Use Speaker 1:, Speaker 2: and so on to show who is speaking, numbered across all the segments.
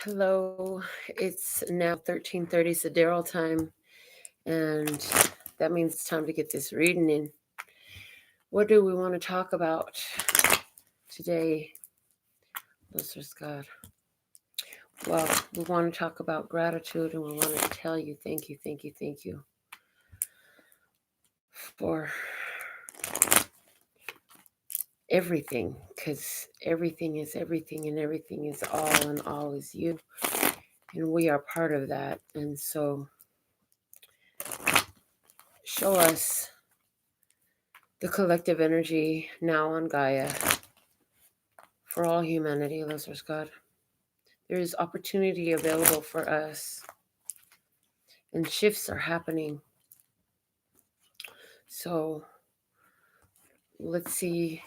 Speaker 1: Hello, it's now 13:30 Sidereal time, and that means it's time to get this reading in. What do we want to talk about today, listeners God? Well, we want to talk about gratitude, and we want to tell you thank you for everything, because everything is everything, and everything is all, and all is you, and we are part of that. And so, show us the collective energy now on Gaia for all humanity, listeners God. There is opportunity available for us, and shifts are happening. So let's see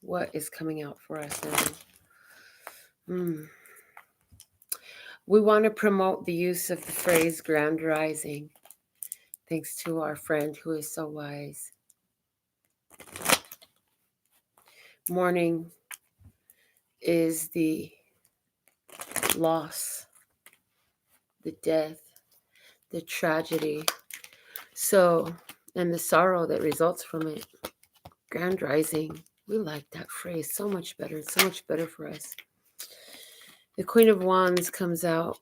Speaker 1: what is coming out for us now. We want to promote the use of the phrase grand rising, thanks to our friend who is so wise. Mourning is the loss, the death, the tragedy, and the sorrow that results from it. Grand rising, we like that phrase so much better. It's so much better for us. The Queen of Wands comes out,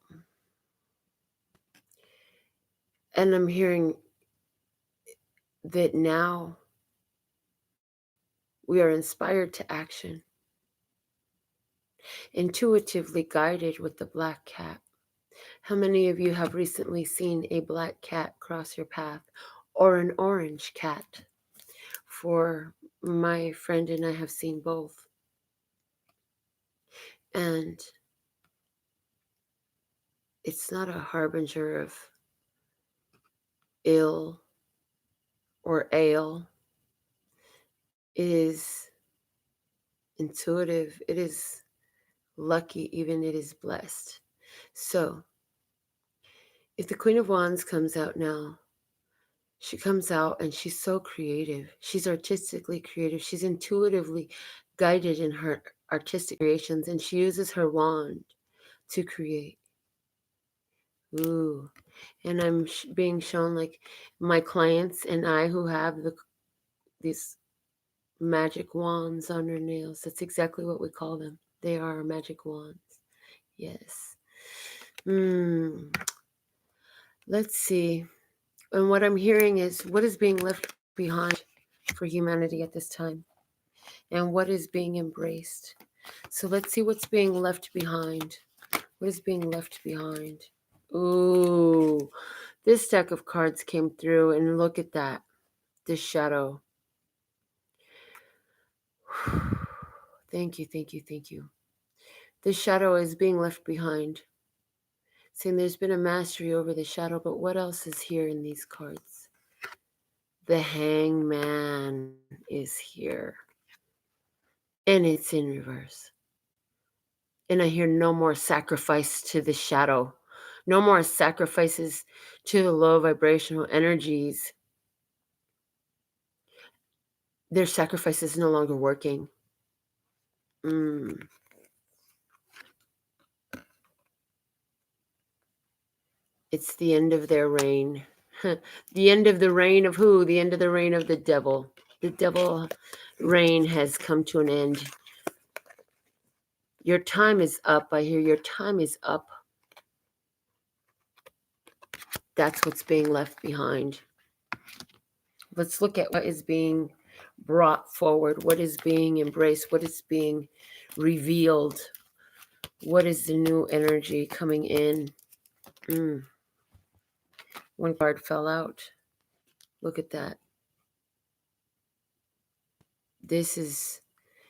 Speaker 1: and I'm hearing that now we are inspired to action, intuitively guided with the black cat. How many of you have recently seen a black cat cross your path, or an orange cat? For my friend and I have seen both. And it's not a harbinger of ill or ale. It is intuitive. It is lucky, even it is blessed. So, if the Queen of Wands comes out now, she comes out and she's so creative. She's artistically creative. She's intuitively guided in her artistic creations, and she uses her wand to create. Ooh. And I'm being shown like my clients and I who have these magic wands on their nails. That's exactly what we call them. They are magic wands. Yes. Let's see. And what I'm hearing is what is being left behind for humanity at this time, and what is being embraced. So let's see what's being left behind. What is being left behind? Ooh, this deck of cards came through, and look at that. This shadow. Thank you. This shadow is being left behind. Saying there's been a mastery over the shadow, but what else is here in these cards? The Hangman is here. And it's in reverse. And I hear no more sacrifice to the shadow. No more sacrifices to the low vibrational energies. Their sacrifice is no longer working. It's the end of their reign. The end of the reign of who? The end of the reign of the devil. The devil reign has come to an end. Your time is up. I hear your time is up. That's what's being left behind. Let's look at what is being brought forward, what is being embraced, what is being revealed, what is the new energy coming in. One card fell out. Look at that. This is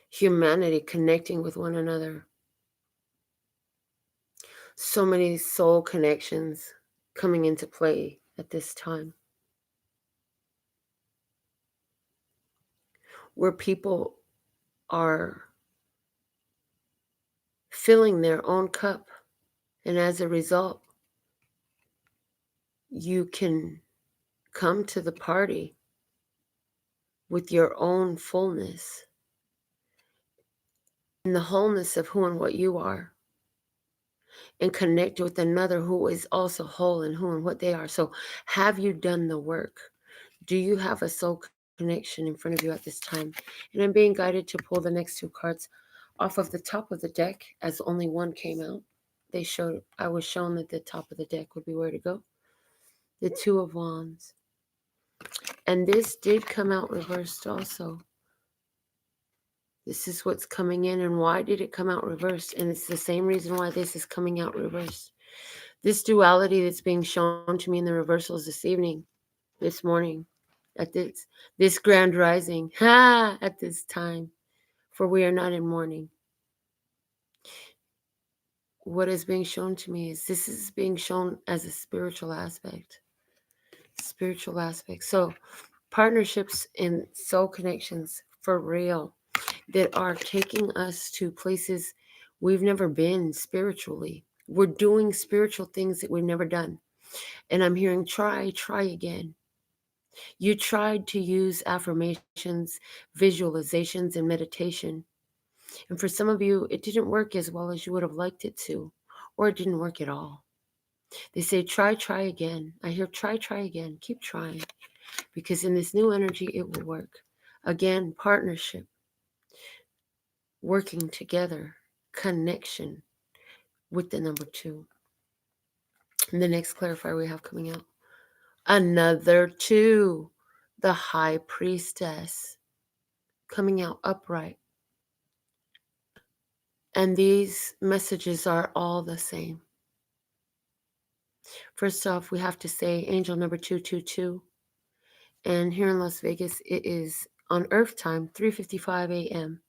Speaker 1: humanity connecting with one another. So many soul connections coming into play at this time, where people are filling their own cup, and as a result, you can come to the party with your own fullness. in the wholeness of who and what you are, and connect with another who is also whole in who and what they are. So, have you done the work? Do you have a soul connection in front of you at this time? And I'm being guided to pull the next two cards off of the top of the deck, as only one came out. I was shown that the top of the deck would be where to go. The Two of Wands. And this did come out reversed also. This is what's coming in, and why did it come out reversed? And it's the same reason why this is coming out reversed. This duality that's being shown to me in the reversals this evening, this morning, at this grand rising, at this time, for we are not in mourning. What is being shown to me is this is being shown as a spiritual aspect. Spiritual aspect. So, partnerships and soul connections for real that are taking us to places we've never been spiritually. We're doing spiritual things that we've never done. And I'm hearing try again. You tried to use affirmations, visualizations, and meditation. And for some of you, it didn't work as well as you would have liked it to, or it didn't work at all. They say, try again. I hear try again. Keep trying. Because in this new energy, it will work. Again, partnership, working together, connection with the number 2. And the next clarifier we have coming out. Another 2, the High Priestess, coming out upright. And these messages are all the same. First off, we have to say angel number 222. And here in Las Vegas, it is on Earth time, 3:55 a.m.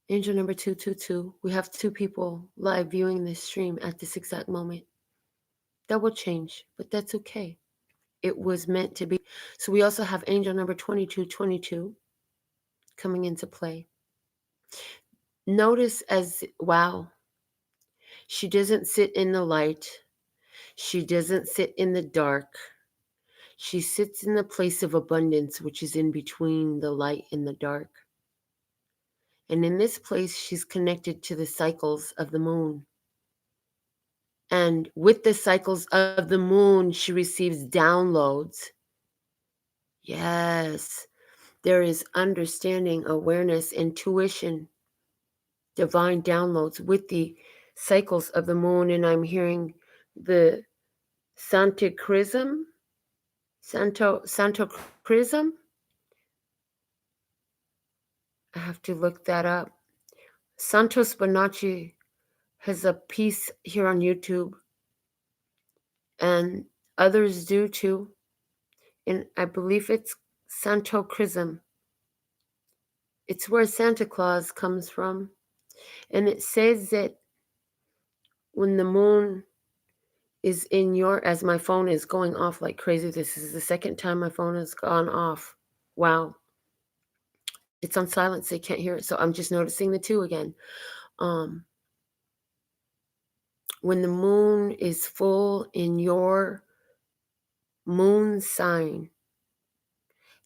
Speaker 1: Angel number 222. We have 2 people live viewing this stream at this exact moment. That will change, but that's okay. It was meant to be. So we also have angel number 2222 coming into play. Notice wow, she doesn't sit in the light. She doesn't sit in the dark. She sits in the place of abundance, which is in between the light and the dark. And in this place, she's connected to the cycles of the moon. And with the cycles of the moon, she receives downloads. Yes, there is understanding, awareness, intuition, divine downloads with the cycles of the moon. And I'm hearing the Santo Chrism. I have to look that up. Santos Bonacci has a piece here on YouTube, and others do too. And I believe it's Santo Chrism. It's where Santa Claus comes from. And it says that when the moon is in as my phone is going off like crazy. This is the second time my phone has gone off. Wow. It's on silent, so you can't hear it. So I'm just noticing the 2 again. When the moon is full in your moon sign,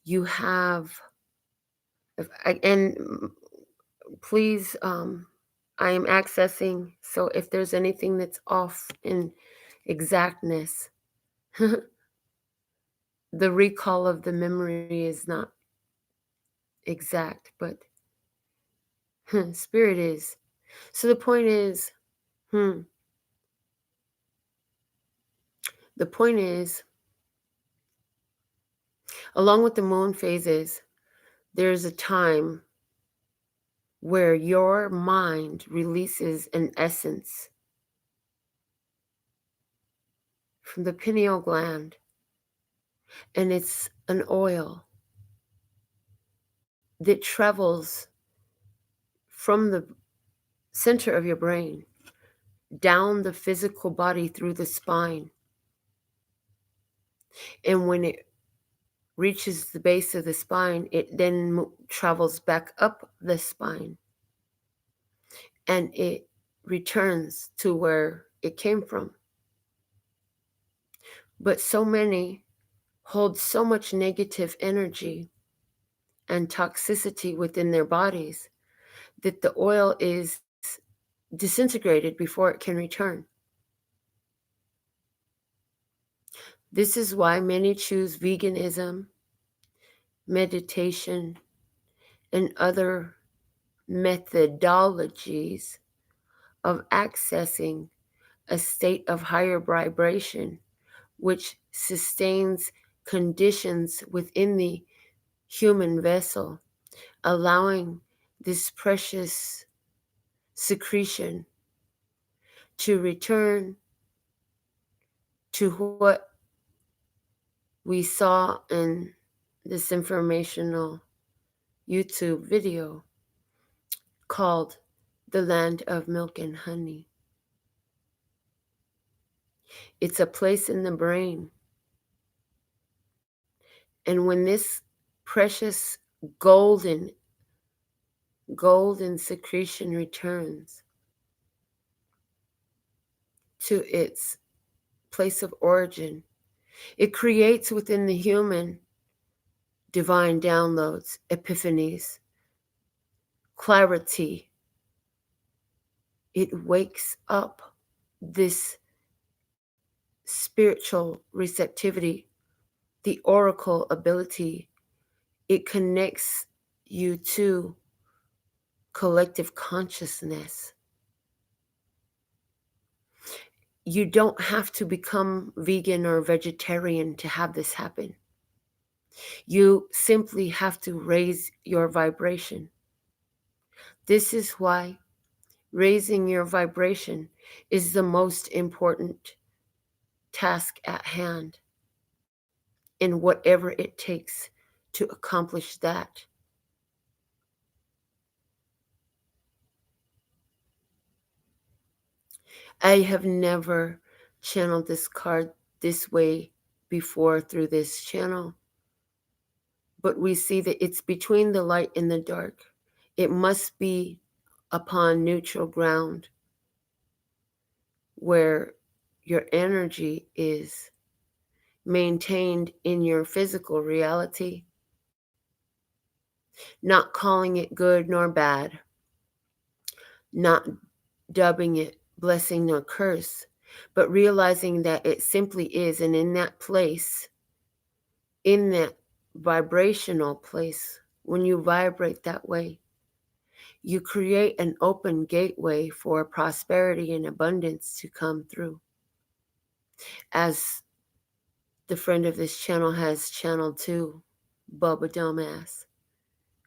Speaker 1: you have, and please, I am accessing, so if there's anything that's off in exactness, the recall of the memory is not exact, but spirit is. So the point is, along with the moon phases, there's a time where your mind releases an essence from the pineal gland, and it's an oil that travels from the center of your brain down the physical body through the spine. And when it reaches the base of the spine, it then travels back up the spine, and it returns to where it came from. But so many hold so much negative energy and toxicity within their bodies that the oil is disintegrated before it can return. This is why many choose veganism, meditation, and other methodologies of accessing a state of higher vibration, which sustains conditions within the human vessel, allowing this precious secretion to return to what we saw in this informational YouTube video called The Land of Milk and Honey. It's a place in the brain. And when this precious golden, golden secretion returns to its place of origin, it creates within the human divine downloads, epiphanies, clarity. It wakes up this spiritual receptivity, the oracle ability. It connects you to collective consciousness. You don't have to become vegan or vegetarian to have this happen. You simply have to raise your vibration. This is why raising your vibration is the most important task at hand, in whatever it takes to accomplish that. I have never channeled this card this way before through this channel, but we see that it's between the light and the dark. It must be upon neutral ground where your energy is maintained in your physical reality, not calling it good nor bad, not dubbing it blessing nor curse, but realizing that it simply is. And in that place, in that vibrational place, when you vibrate that way, you create an open gateway for prosperity and abundance to come through. As the friend of this channel has channeled too, Bubba Dumbass.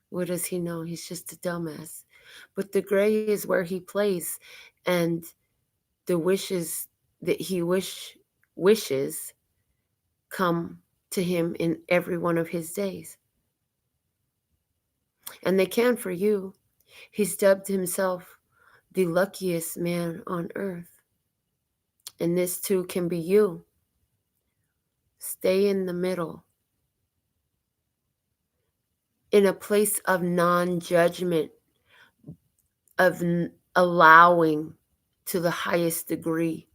Speaker 1: What does he know? He's just a dumbass. But the gray is where he plays, and the wishes that he wishes come to him in every one of his days. And they can for you. He's dubbed himself the luckiest man on earth. And this too can be you. Stay in the middle, in a place of non-judgment, of allowing to the highest degree.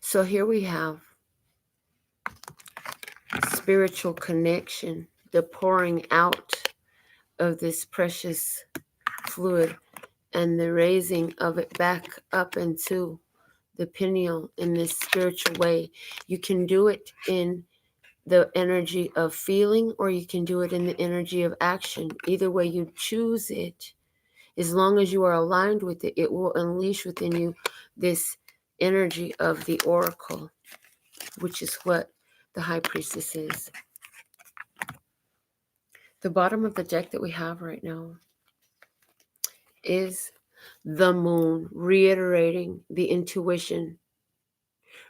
Speaker 1: So here we have spiritual connection, the pouring out of this precious fluid and the raising of it back up into the pineal in this spiritual way. You can do it in the energy of feeling, or you can do it in the energy of action. Either way you choose it, as long as you are aligned with it, it will unleash within you this energy of the oracle, which is what the high priestess is. The bottom of the deck that we have right now is the moon, reiterating the intuition,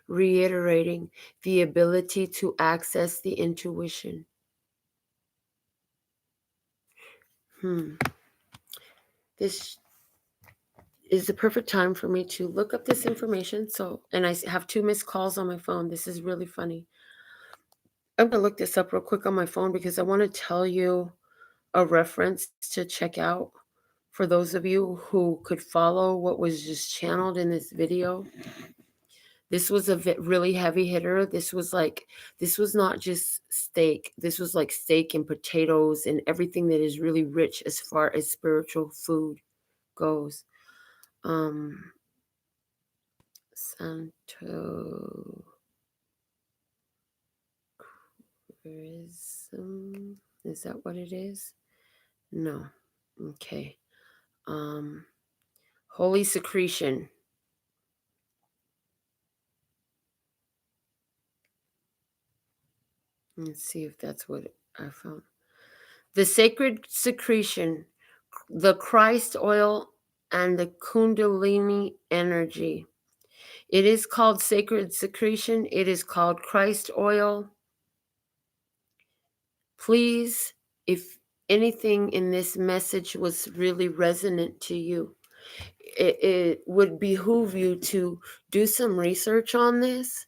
Speaker 1: reiterating the ability to access the intuition. This is the perfect time for me to look up this information. So, and I have 2 missed calls on my phone. This is really funny. I'm going to look this up real quick on my phone because I want to tell you a reference to check out for those of you who could follow what was just channeled in this video. This was a really heavy hitter. This was not just steak. This was like steak and potatoes and everything that is really rich as far as spiritual food goes. Santo Chrism. Is that what it is? No. Okay. Um, Holy Secretion. Let's see if that's what I found. The sacred secretion, the Christ oil, and the Kundalini energy. It is called sacred secretion. It is called Christ oil. Please, if anything in this message was really resonant to you, it would behoove you to do some research on this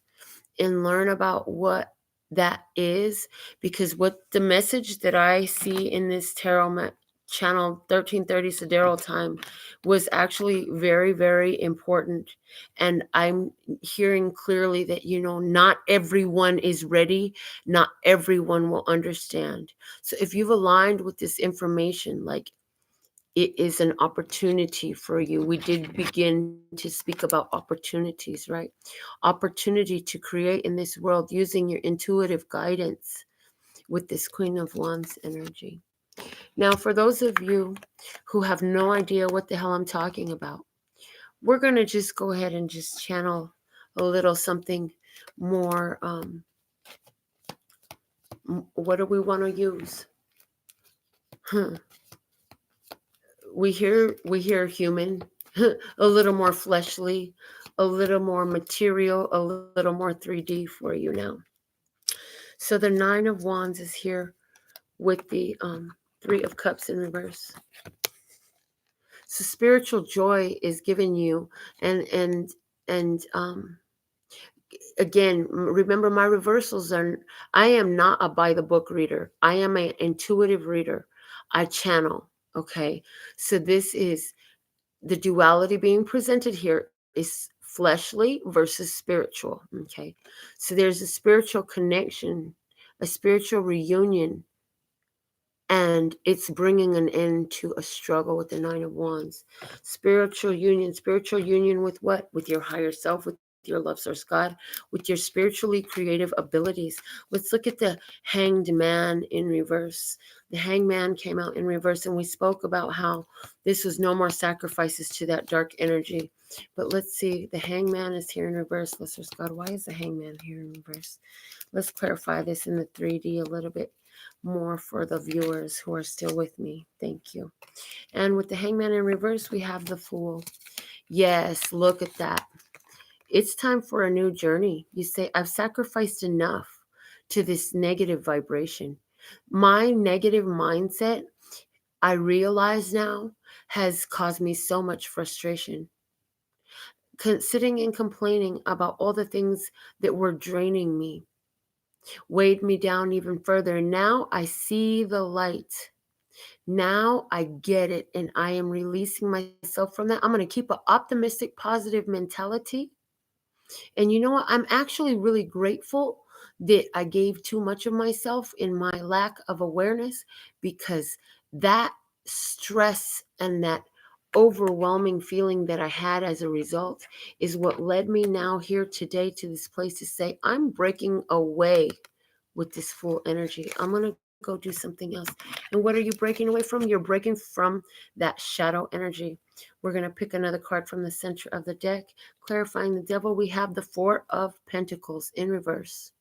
Speaker 1: and learn about what that is, because what the message that I see in this tarot channel 1330 Sidereal time was actually very, very important. And I'm hearing clearly that, not everyone is ready, not everyone will understand. So if you've aligned with this information, like, it is an opportunity for you. We did begin to speak about opportunities, right? Opportunity to create in this world using your intuitive guidance with this Queen of Wands energy. Now, for those of you who have no idea what the hell I'm talking about, we're going to just go ahead and just channel a little something more. What do we want to use? We hear human, a little more fleshly, a little more material, a little more 3D for you now. So the Nine of Wands is here with the Three of Cups in reverse. So spiritual joy is given you, and again, remember, my reversals are, I am not a by the book reader. I am an intuitive reader. I channel. Okay. So this is the duality being presented here is fleshly versus spiritual. Okay. So there's a spiritual connection, a spiritual reunion, and it's bringing an end to a struggle with the Nine of Wands. Spiritual union with what? With your higher self, with your love source God, with your spiritually creative abilities. Let's look at the Hanged Man in reverse. The Hanged Man came out in reverse, and we spoke about how this was no more sacrifices to that dark energy. But let's see, the Hanged Man is here in reverse. Love source God, why is the Hanged Man here in reverse? Let's clarify this in the 3D a little bit more for the viewers who are still with me. Thank you. And with the Hangman in reverse, we have the Fool. Yes, look at that. It's time for a new journey. You say, I've sacrificed enough to this negative vibration. My negative mindset, I realize now, has caused me so much frustration. Sitting and complaining about all the things that were draining me weighed me down even further. And now I see the light. Now I get it, and I am releasing myself from that. I'm going to keep an optimistic, positive mentality. And you know what? I'm actually really grateful that I gave too much of myself in my lack of awareness, because that stress and that overwhelming feeling that I had as a result is what led me now here today to this place to say, I'm breaking away with this full energy. I'm going to go do something else. And what are you breaking away from? You're breaking from that shadow energy. We're going to pick another card from the center of the deck. Clarifying the devil, we have the Four of Pentacles in reverse.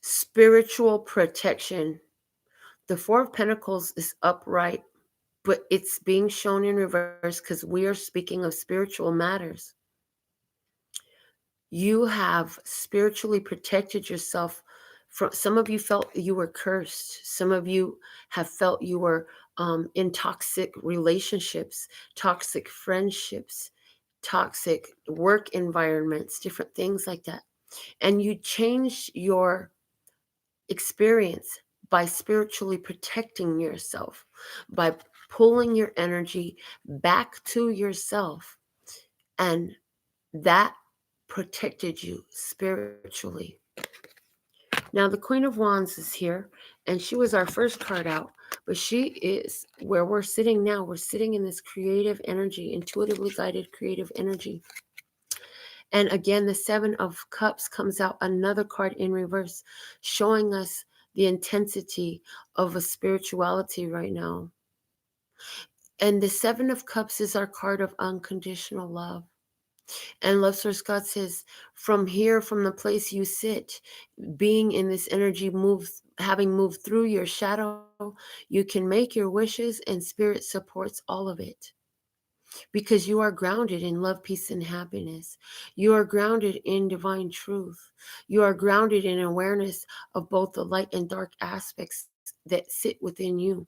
Speaker 1: Spiritual protection. The Four of Pentacles is upright, but it's being shown in reverse because we are speaking of spiritual matters. You have spiritually protected yourself from, some of you felt you were cursed. Some of you have felt you were in toxic relationships, toxic friendships, toxic work environments, different things like that. And you changed your experience by spiritually protecting yourself, by pulling your energy back to yourself. And that protected you spiritually. Now, the Queen of Wands is here, and she was our first card out, but she is where we're sitting now. We're sitting in this creative energy, intuitively guided creative energy. And again, the Seven of Cups comes out, another card in reverse, showing us the intensity of a spirituality right now. And the Seven of Cups is our card of unconditional love. And Love Source God says, from here, from the place you sit, being in this energy, having moved through your shadow, you can make your wishes, and Spirit supports all of it. Because you are grounded in love, peace, and happiness. You are grounded in divine truth. You are grounded in awareness of both the light and dark aspects that sit within you.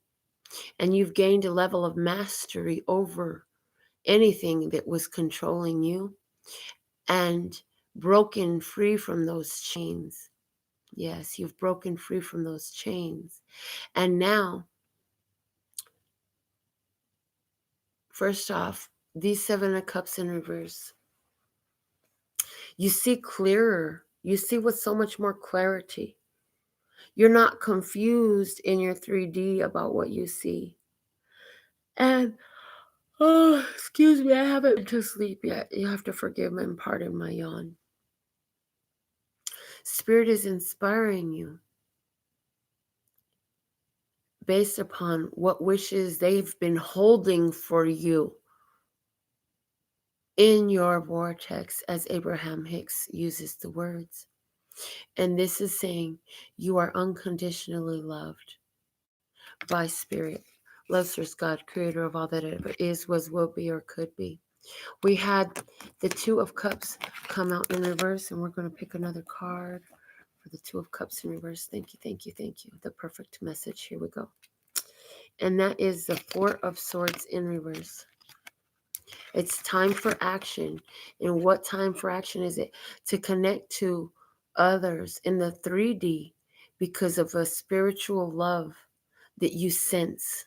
Speaker 1: And you've gained a level of mastery over anything that was controlling you and broken free from those chains. Yes, you've broken free from those chains. And now, first off, these Seven of Cups in reverse, you see clearer. You see with so much more clarity. You're not confused in your 3D about what you see. And, oh, excuse me, I haven't been to sleep yet. You have to forgive me and pardon my yawn. Spirit is inspiring you based upon what wishes they've been holding for you in your vortex, as Abraham Hicks uses the words. And this is saying you are unconditionally loved by Spirit. Love Source God, creator of all that ever is, was, will be, or could be. We had the Two of Cups come out in reverse, and we're going to pick another card for the Two of Cups in reverse. Thank you, thank you, thank you. The perfect message. Here we go. And that is the Four of Swords in reverse. It's time for action. And what time for action is it? To connect to others in the 3D because of a spiritual love that you sense.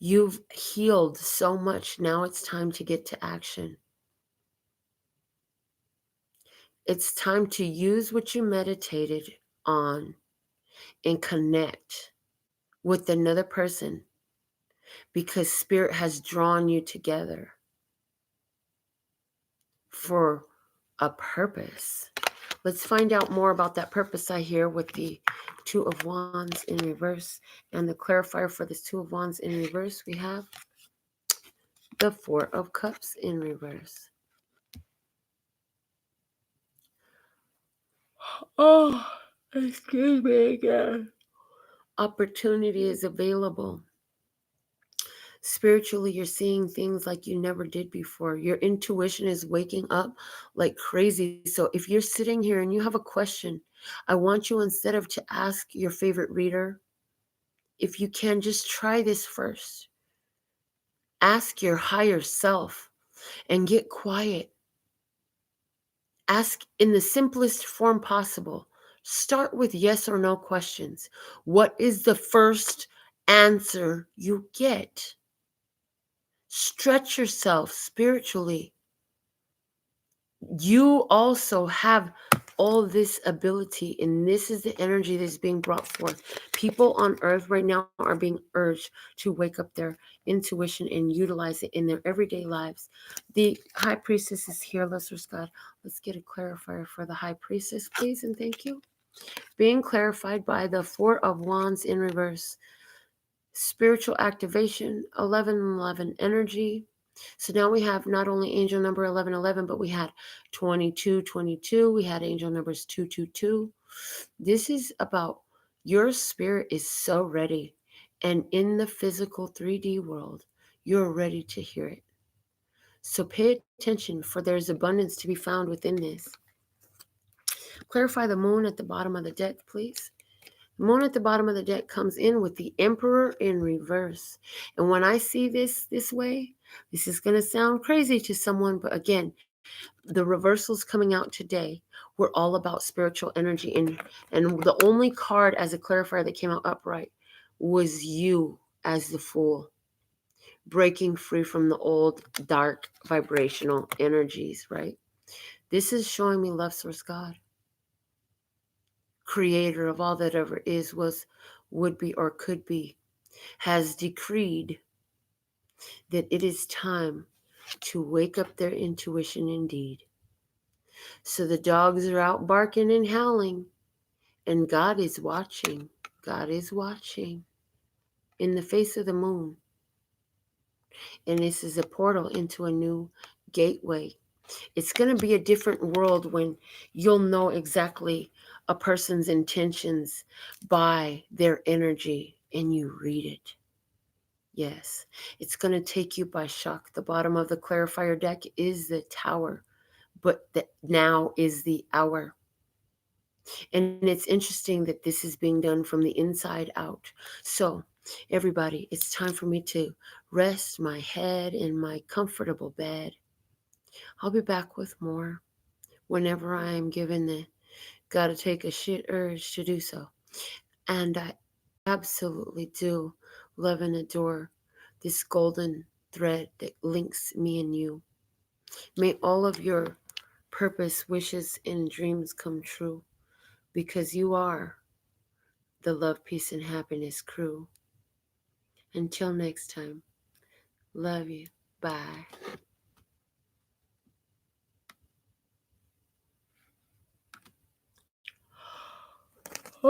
Speaker 1: You've healed so much. Now it's time to get to action. It's time to use what you meditated on and connect with another person because Spirit has drawn you together for a purpose. Let's find out more about that purpose I hear with the Two of Wands in reverse. And the clarifier for this Two of Wands in reverse, we have the Four of Cups in reverse. Oh, excuse me again. Opportunity is available. Spiritually, you're seeing things like you never did before. Your intuition is waking up like crazy. So if you're sitting here and you have a question, I want you, instead of to ask your favorite reader, if you can, just try this first. Ask your higher self and get quiet. Ask in the simplest form possible. Start with yes or no questions. What is the first answer you get? Stretch yourself spiritually. You also have all this ability, and this is the energy that's being brought forth. People on earth right now are being urged to wake up their intuition and utilize it in their everyday lives. The High Priestess is here, Lesser Scott. Let's get a clarifier for the High Priestess, please, and thank you. Being clarified by the Four of Wands in reverse. Spiritual activation, 1111 energy. So now we have not only angel number 1111, but we had 2222. We had angel numbers 222. This is about your spirit is so ready. And in the physical 3D world, you're ready to hear it. So pay attention, for there's abundance to be found within this. Clarify the moon at the bottom of the deck, please. The moon at the bottom of the deck comes in with the Emperor in reverse. And when I see this way, this is going to sound crazy to someone, but again, the reversals coming out today were all about spiritual energy. And the only card as a clarifier that came out upright was you as the Fool. breaking free from the old dark vibrational energies, right? This is showing me love source God, creator of all that ever is, was, would be, or could be, has decreed that it is time to wake up their intuition indeed. So the dogs are out barking and howling, and God is watching. God is watching in the face of the moon. And this is a portal into a new gateway. It's going to be a different world when you'll know exactly a person's intentions by their energy and you read it. Yes, it's going to take you by shock. The bottom of the clarifier deck is the tower, but the now is the hour. And it's interesting that this is being done from the inside out. So, everybody, it's time for me to rest my head in my comfortable bed. I'll be back with more whenever I am given the gotta take a shit urge to do so. And I absolutely do love and adore this golden thread that links me and you. May all of your purpose, wishes, and dreams come true because you are the love, peace, and happiness crew. Until next time, love you. Bye.